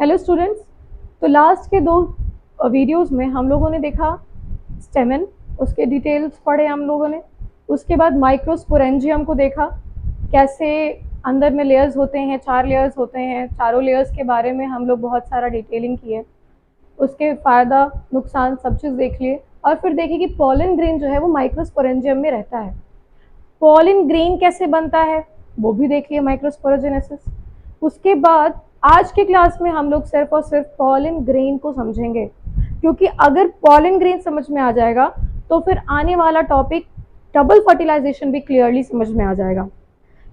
Hello students. तो last के दो वीडियोस में हम लोगों ने देखा स्टेमन, उसके डिटेल्स पढ़े हम लोगों ने। उसके बाद माइक्रोस्पोरेंजियम को देखा, कैसे अंदर में लेयर्स होते हैं, 4 लेयर्स होते हैं, चारों लेयर्स के बारे में हम लोग बहुत सारा डिटेलिंग किए। उसके फ़ायदा नुकसान सब चीज़ देख लिए। और फिर देखे कि पॉलन ग्रेन जो है वो माइक्रोस्पोरेंजियम में रहता है। पॉलन ग्रेन कैसे बनता है वो भी देख लिए, माइक्रोस्पोरोजेनेसिस। उसके बाद आज की क्लास में हम लोग सिर्फ और सिर्फ पॉलन ग्रेन को समझेंगे, क्योंकि अगर पॉलन ग्रेन समझ में आ जाएगा तो फिर आने वाला टॉपिक डबल फर्टिलाइजेशन भी क्लियरली समझ में आ जाएगा।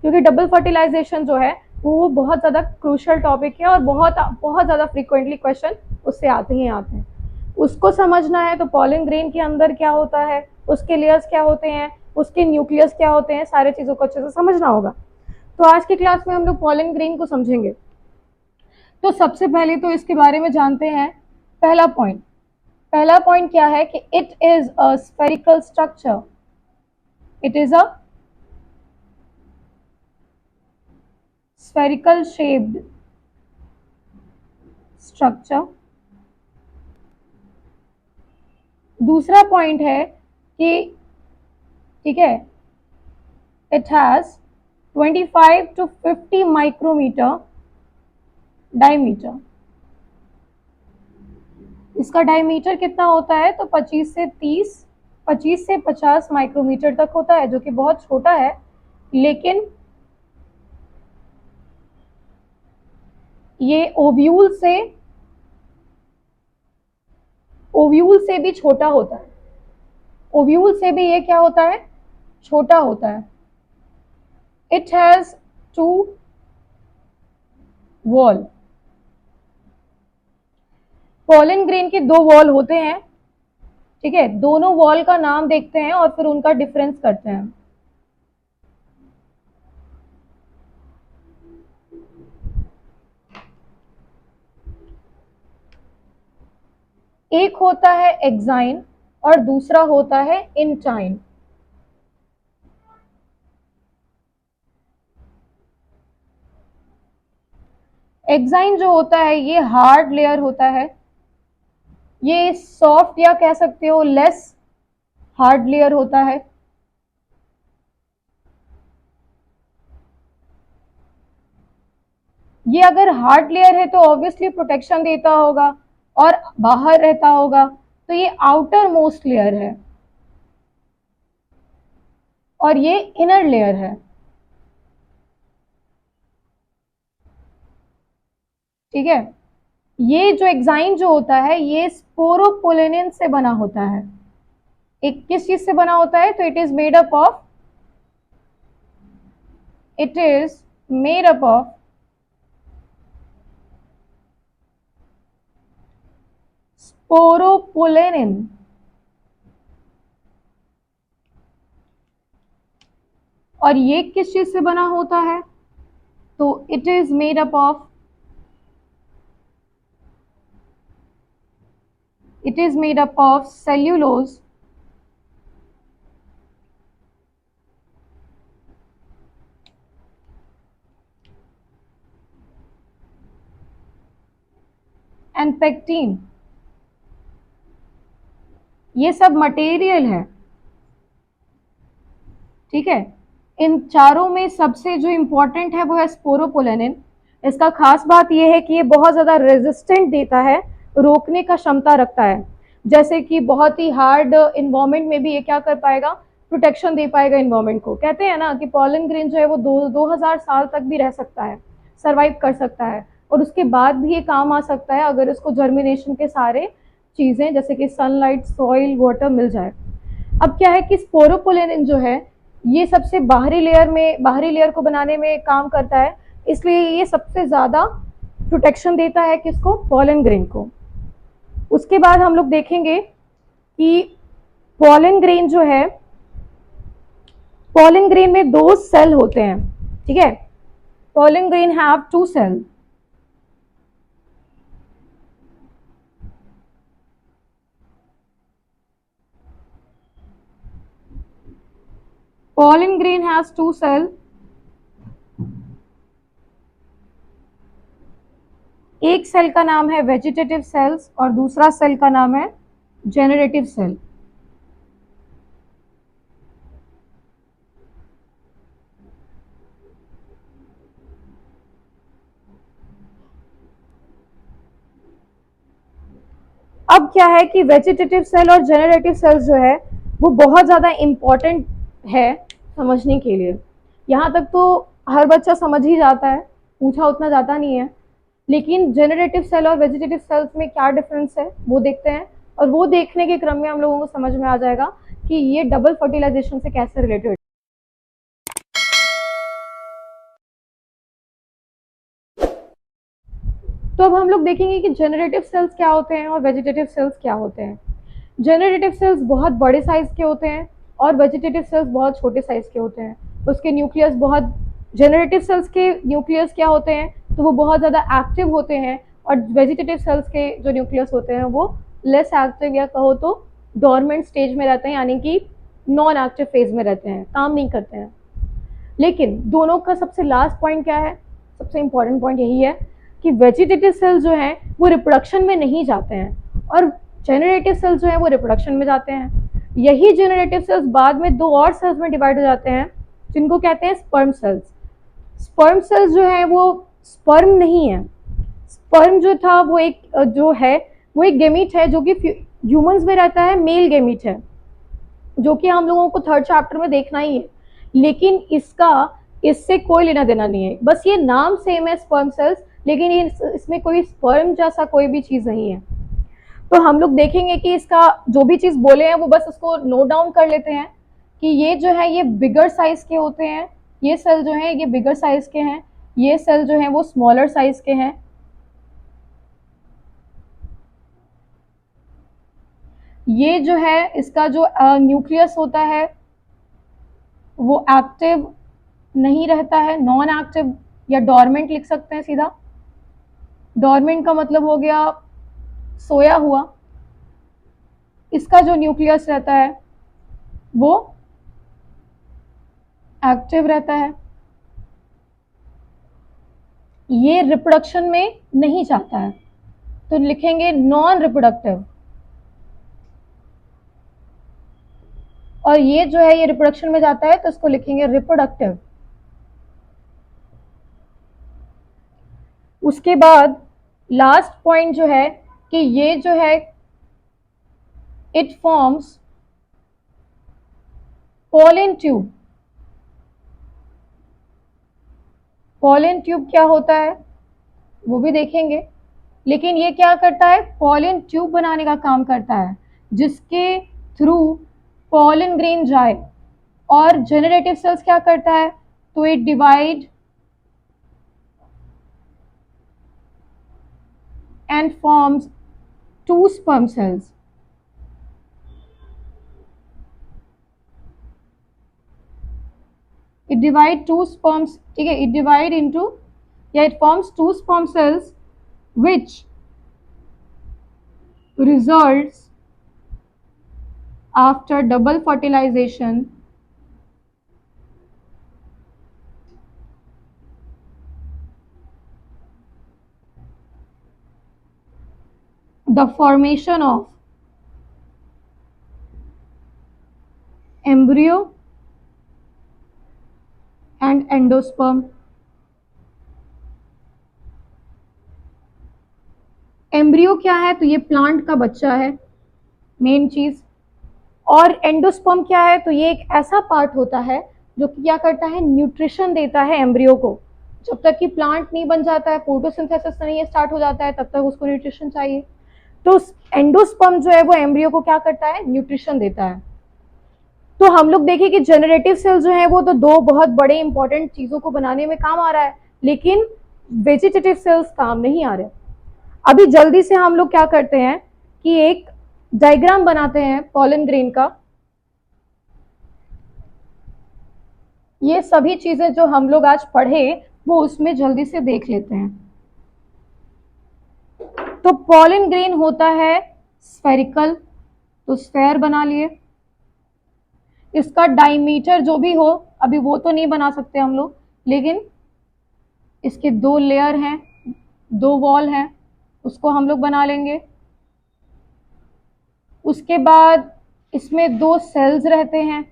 क्योंकि डबल फर्टिलाइजेशन जो है वो बहुत ज़्यादा क्रूशल टॉपिक है और बहुत बहुत ज़्यादा फ्रीक्वेंटली क्वेश्चन उससे आते ही आते हैं। उसको समझना है तो पॉलन ग्रेन के अंदर क्या होता है, उसके लेयर्स क्या होते हैं, उसके न्यूक्लियस क्या होते हैं, सारे चीज़ों को अच्छे से समझना होगा। तो आज की क्लास में हम लोग पॉलन ग्रेन को समझेंगे। तो सबसे पहले तो इसके बारे में जानते हैं। पहला पॉइंट क्या है कि it is a spherical structure. It is a spherical shaped structure. दूसरा पॉइंट है कि ठीक है, it has 25 to 50 micrometer diameter. इसका डायमीटर कितना होता है तो 25 से 50 माइक्रोमीटर तक होता है, जो कि बहुत छोटा है, लेकिन ये ओव्यूल से भी छोटा होता है। ओव्यूल से भी ये क्या होता है, छोटा होता है। It has 2 wall. Pollen grain के 2 वॉल होते हैं। ठीक है, दोनों वॉल का नाम देखते हैं और फिर उनका डिफरेंस करते हैं। एक होता है एक्साइन और दूसरा होता है इंटाइन। एक्साइन जो होता है ये हार्ड लेयर होता है, ये सॉफ्ट या कह सकते हो लेस हार्ड लेयर होता है। ये अगर हार्ड लेयर है तो ऑब्वियसली प्रोटेक्शन देता होगा और बाहर रहता होगा, तो ये आउटर मोस्ट लेयर है और ये इनर लेयर है। ठीक है, ये जो एक्साइन जो होता है ये स्पोरोपोलेनिन से बना होता है। एक किस चीज से बना होता है तो it is made up of sporopollenin. और ये किस चीज से बना होता है तो it is made up of cellulose and pectin. ये सब मटेरियल है। ठीक है, इन चारों में सबसे जो इंपॉर्टेंट है वो है स्पोरोपोलेनिन। इसका खास बात यह है कि ये बहुत ज्यादा रेजिस्टेंट देता है, रोकने का क्षमता रखता है। जैसे कि बहुत ही हार्ड इन्वायरमेंट में भी ये क्या कर पाएगा, प्रोटेक्शन दे पाएगा इन्वायरमेंट को। कहते हैं ना कि पॉलन ग्रेन जो है वो 2000 साल तक भी रह सकता है, सरवाइव कर सकता है, और उसके बाद भी ये काम आ सकता है अगर इसको जर्मिनेशन के सारे चीजें जैसे कि सनलाइट, सॉइल, वाटर मिल जाए। अब क्या है कि स्पोरोपोलेनिन जो है ये सबसे बाहरी लेयर को बनाने में काम करता है, इसलिए ये सबसे ज्यादा प्रोटेक्शन देता है किसको, पॉलन ग्रेन को। उसके बाद हम लोग देखेंगे कि पॉलन ग्रेन जो है, पॉलन ग्रेन में 2 सेल होते हैं। ठीक है, pollen grain have 2 cell. Pollen grain has 2 cells. एक सेल का नाम है वेजिटेटिव सेल्स और दूसरा सेल का नाम है जेनरेटिव सेल। अब क्या है कि वेजिटेटिव सेल और जेनरेटिव सेल्स जो है वो बहुत ज़्यादा इम्पॉर्टेंट है समझने के लिए। यहाँ तक तो हर बच्चा समझ ही जाता है, पूछा उतना जाता नहीं है, लेकिन जेनरेटिव सेल और वेजिटेटिव सेल्स में क्या डिफरेंस है वो देखते हैं, और वो देखने के क्रम में हम लोगों को समझ में आ जाएगा कि ये डबल फर्टिलाइजेशन से कैसे रिलेटेड। तो अब हम लोग देखेंगे कि जेनरेटिव सेल्स क्या होते हैं और वेजिटेटिव सेल्स क्या होते हैं। जेनरेटिव सेल्स बहुत बड़े साइज के होते हैं और वेजिटेटिव सेल्स बहुत छोटे साइज के होते हैं। उसके न्यूक्लियस बहुत, जेनरेटिव सेल्स के न्यूक्लियस क्या होते हैं तो वो बहुत ज़्यादा एक्टिव होते हैं, और वेजिटेटिव सेल्स के जो न्यूक्लियस होते हैं वो लेस एक्टिव या कहो तो डोरमेंट स्टेज में रहते हैं, यानी कि नॉन एक्टिव फेज में रहते हैं, काम नहीं करते हैं। लेकिन दोनों का सबसे लास्ट पॉइंट क्या है, सबसे इंपॉर्टेंट पॉइंट यही है कि वेजिटेटिव सेल्स जो हैं वो रिप्रोडक्शन में नहीं जाते हैं और जेनरेटिव सेल्स जो हैं वो रिप्रोडक्शन में जाते हैं। यही जेनरेटिव सेल्स बाद में दो और सेल्स में डिवाइड हो जाते हैं जिनको कहते हैं स्पर्म सेल्स। स्पर्म सेल्स जो है वो स्पर्म नहीं है, स्पर्म जो था वो एक जो है वो एक गेमीट है जो कि ह्यूमंस में रहता है, मेल गेमीट है, जो कि हम लोगों को थर्ड चैप्टर में देखना ही है, लेकिन इसका इससे कोई लेना देना नहीं है, बस ये नाम सेम है स्पर्म सेल्स, लेकिन ये इसमें कोई स्पर्म जैसा कोई भी चीज़ नहीं है। तो हम लोग देखेंगे कि इसका जो भी चीज़ बोले हैं वो बस उसको नोट डाउन कर लेते हैं कि ये जो है ये बिगर साइज के होते हैं, ये सेल जो है ये बिगर साइज के हैं, ये सेल जो है वो स्मॉलर साइज के हैं। ये जो है इसका जो न्यूक्लियस होता है वो एक्टिव नहीं रहता है, नॉन एक्टिव या डोरमेंट लिख सकते हैं सीधा। डोरमेंट का मतलब हो गया सोया हुआ। इसका जो न्यूक्लियस रहता है वो एक्टिव रहता है। ये रिप्रोडक्शन में नहीं जाता है तो लिखेंगे नॉन रिप्रोडक्टिव, और ये जो है ये रिप्रोडक्शन में जाता है तो इसको लिखेंगे रिप्रोडक्टिव। उसके बाद लास्ट पॉइंट जो है कि ये जो है it forms pollen tube. Pollen tube क्या होता है वो भी देखेंगे, लेकिन ये क्या करता है, पॉलन ट्यूब बनाने का काम करता है जिसके थ्रू पॉलन ग्रेन जाए। और जेनरेटिव सेल्स क्या करता है, तो it divide and forms two sperm cells. It divide two sperms, ठीक है, it divide into, yeah, it forms two sperm cells which results after double fertilization the formation of embryo and endosperm. Embryo क्या है, तो ये plant का बच्चा है main चीज, और एंडोस्पर्म क्या है, तो ये एक ऐसा पार्ट होता है जो कि क्या करता है, न्यूट्रिशन देता है एम्ब्रियो को। जब तक कि प्लांट नहीं बन जाता है, फोटोसिंथेसिस नहीं स्टार्ट हो जाता है, तब तक उसको न्यूट्रिशन चाहिए। तो एंडोस्पर्म जो है वो एम्ब्रियो को क्या करता है, न्यूट्रिशन देता है। तो हम लोग देखें कि जेनरेटिव सेल जो है वो तो दो बहुत बड़े इंपॉर्टेंट चीजों को बनाने में काम आ रहा है, लेकिन वेजिटेटिव सेल्स काम नहीं आ रहे। अभी जल्दी से हम लोग क्या करते हैं कि एक डायग्राम बनाते हैं पॉलन ग्रेन का। ये सभी चीजें जो हम लोग आज पढ़े वो उसमें जल्दी से देख लेते हैं। तो पॉलन ग्रेन होता है स्फेरिकल, तो स्फेयर बना लिए। इसका डायमीटर जो भी हो, अभी वो तो नहीं बना सकते हम लोग, लेकिन इसके दो लेयर हैं, दो वॉल हैं, उसको हम लोग बना लेंगे। उसके बाद इसमें 2 सेल्स रहते हैं,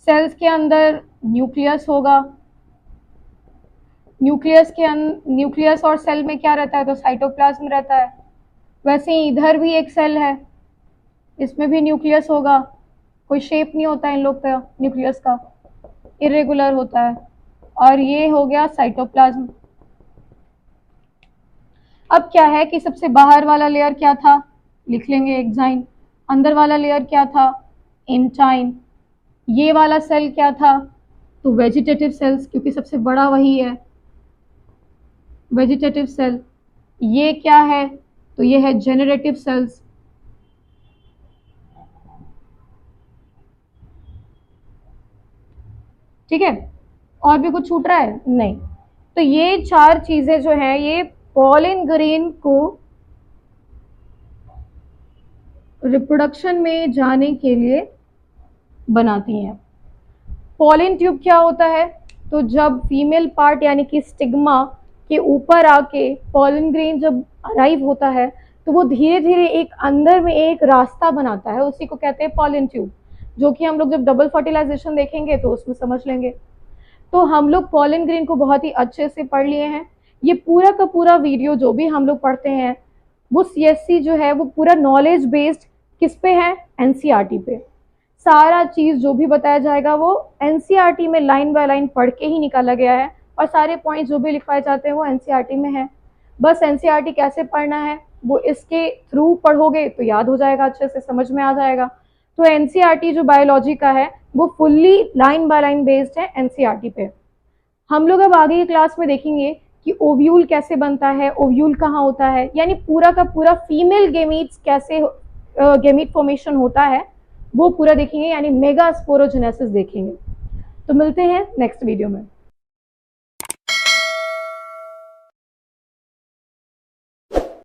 सेल्स के अंदर न्यूक्लियस होगा, न्यूक्लियस और सेल में क्या रहता है, तो साइटोप्लाज्म रहता है। वैसे ही इधर भी एक सेल है, इसमें भी न्यूक्लियस होगा, कोई शेप नहीं होता इन लोग का न्यूक्लियस का, इरेगुलर होता है। और ये हो गया साइटोप्लाज्म। अब क्या है कि सबसे बाहर वाला लेयर क्या था, लिख लेंगे एक्साइन। अंदर वाला लेयर क्या था, एंटाइन। ये वाला सेल क्या था, तो वेजिटेटिव सेल्स, क्योंकि सबसे बड़ा वही है, वेजिटेटिव सेल। ये क्या है, तो ये है जेनरेटिव सेल्स। ठीक है, और भी कुछ छूट रहा है, नहीं। तो ये 4 चीजें जो है ये पॉलिन ग्रेन को रिप्रोडक्शन में जाने के लिए बनाती हैं। पॉलिन ट्यूब क्या होता है, तो जब फीमेल पार्ट यानी कि स्टिग्मा के ऊपर आके पॉलिन ग्रेन जब अराइव होता है तो वो धीरे धीरे एक अंदर में एक रास्ता बनाता है, उसी को कहते हैं पॉलिन ट्यूब, जो कि हम लोग जब डबल फर्टिलाइजेशन देखेंगे तो उसमें समझ लेंगे। तो हम लोग पॉलिन ग्रेन को बहुत ही अच्छे से पढ़ लिए हैं। ये पूरा का पूरा वीडियो जो भी हम लोग पढ़ते हैं वो सीएससी जो है वो पूरा नॉलेज बेस्ड किस पे है, एनसीईआरटी पे। सारा चीज जो भी बताया जाएगा वो एनसीईआरटी में लाइन बाय लाइन पढ़ के ही निकाला गया है, और सारे पॉइंट जो भी लिखवाए जाते हैं वो एनसीईआरटी में है। बस एनसीईआरटी कैसे पढ़ना है वो इसके थ्रू पढ़ोगे तो याद हो जाएगा, अच्छे से समझ में आ जाएगा। तो एनसीईआरटी जो बायोलॉजी का है वो fully line by line based है एनसीईआरटी पे। हम लोग अब आगे की क्लास में देखेंगे कि ओव्यूल कैसे बनता है, ओव्यूल कहाँ होता है, यानी पूरा का पूरा फीमेल गेमीट्स कैसे गेमीट फॉर्मेशन होता है वो पूरा देखेंगे, यानी मेगा स्पोरोजेनेसिस देखेंगे। तो मिलते हैं नेक्स्ट वीडियो में।